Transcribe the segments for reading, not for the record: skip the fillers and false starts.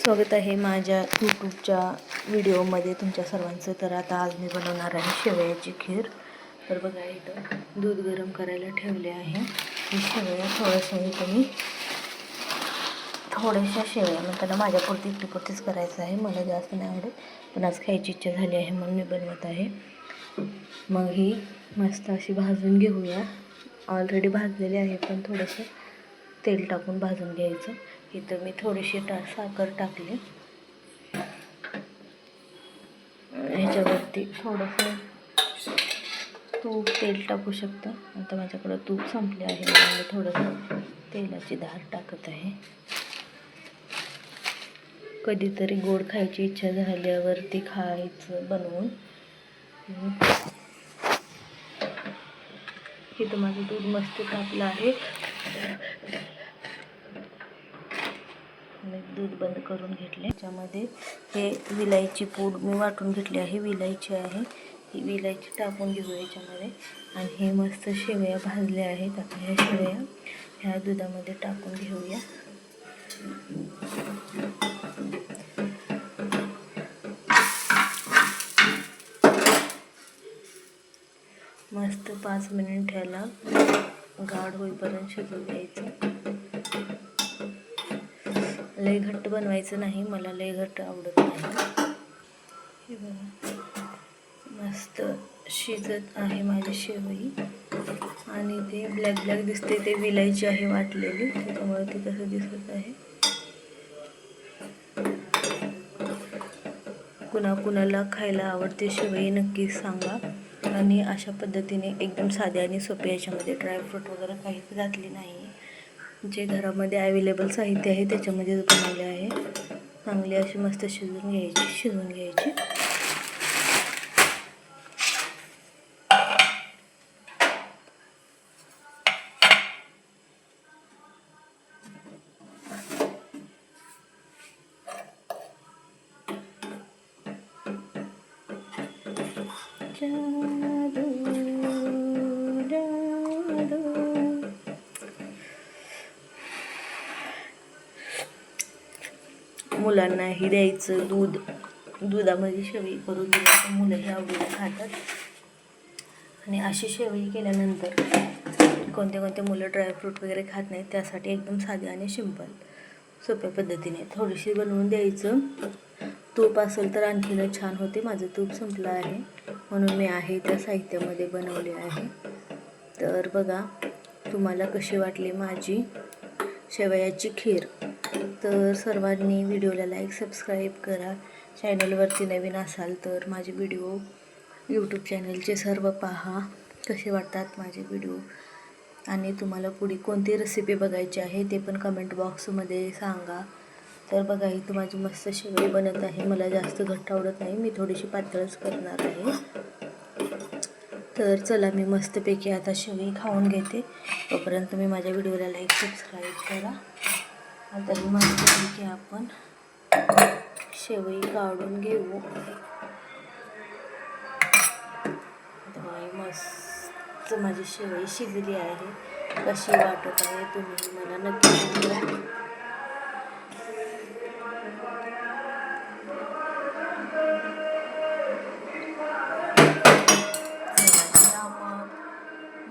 स्वागत आहे माझ्या यूट्यूबच्या व्हिडिओमध्ये तुमच्या सर्वांचं। तर आता आज मी बनवणार आहे शेवयाची खीर। तर बघा इथं दूध गरम करायला ठेवले आहे। ही शेवया थोड्याशा शेवया म्हणताना माझ्यापुरती एकटीपुरतीच करायचं आहे, मला जास्त नाही आवडत, पण आज खायची इच्छा झाली आहे म्हणून मी बनवत आहे। मग ही मस्त अशी भाजून घेऊया। ऑलरेडी भाजलेली आहे, पण थोडंसं तेल टाकून भाजून घ्यायचं। इथं मी थोडीशी साखर टाकली, ह्याच्यावरती थोडंसं तूप तेल टाकू शकता। आता माझ्याकडं तूप संपले आहे म्हणून मी थोडंसं तेलाची धार टाकत आहे। कधीतरी गोड खायची इच्छा झाल्यावरती खायचं बनवून। इथं माझं दूध मस्त तापलं आहे, मी दूध बंद करून घेतले। त्याच्यामध्ये हे विलायची पूड मी वाटून घेतली आहे, विलायची आहे, ही विलायची टाकून घेऊया याच्यामध्ये। आणि हे मस्त शेवया भाजल्या आहेत, आता ह्या शेवया ह्या दुधामध्ये टाकून घेऊया। मस्त 5 मिनिट ह्याला गाढ होईपर्यंत शिजवून घ्यायचं। लय घट्ट बनवायचं नाही, मला लय घट्ट आवडत नाही। हे बघा मस्त शिजत आहे माझी शेवई। आणि ते ब्लॅक ब्लॅक दिसते ते विलायची आहे वाटलेली, त्याच्यामुळे ते कसं दिसत आहे। कुणाकुणाला खायला आवडते शेवई नक्कीच सांगा। आणि अशा पद्धतीने एकदम साध्या आणि सोप्या याच्यामध्ये ड्रायफ्रूट वगैरे काहीच घातली नाही, जे घरामध्ये अवेलेबल साहित्य आहे त्याच्यामध्येच बनवले आहे। चांगली अशी मस्त शिजवून घ्यायची। मुलांनाही द्यायचं दुधामध्ये शेवई करून दिली तर मुलंही आवडीने खातात। आणि अशी शेवई केल्यानंतर कोणते मुलं ड्रायफ्रूट वगैरे खात नाहीत, त्यासाठी एकदम साधी आणि सिंपल सोप्या पद्धतीने थोडीशी बनवून द्यायचं। तूप असेल तर आणखीनच छान होते। माझं तूप संपलं आहे म्हणून मी आहे त्या साहित्यामध्ये बनवले आहे। तर बघा तुम्हाला कशी वाटली माझी शेवयाची खीर। तर सर्वांनी व्हिडिओला लाईक सबस्क्राईब करा। चॅनलवरती नवीन असाल तर माझे व्हिडिओ यूट्यूब चॅनलचे सर्व पहा, कसे वाटतात माझे व्हिडिओ। आणि तुम्हाला पुढे कोणती रेसिपी बघायची आहे ते पण कमेंट बॉक्समध्ये सांगा। तर बघा इथं माझी मस्त शेवई बनत आहे, मला जास्त घट्ट आवडत नाही, मी थोडीशी पातळच करणार आहे। तर चला मी मस्तपैकी आता शेवई खाऊन घेते, तोपर्यंत तुम्ही माझ्या व्हिडिओला लाईक सबस्क्राईब करा। आता ही मस्तपैकी आपण शेवई काढून घेऊ। मस्त माझी शेवई शिजली आहे, कशी वाटत आहे तुम्ही मला नक्की सांगा।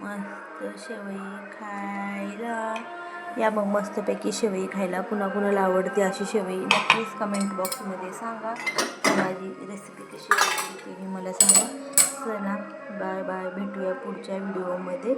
मस्त शेवई खायला या, मग मस्तपैकी शेवई खायला। कुणाकुणाला आवडते अशी शेवई नक्कीच कमेंट बॉक्समध्ये सांगा। माझी रेसिपी कशी वाटली तेही मला सांगा। चला बाय बाय, भेटूया पुढच्या व्हिडिओमध्ये।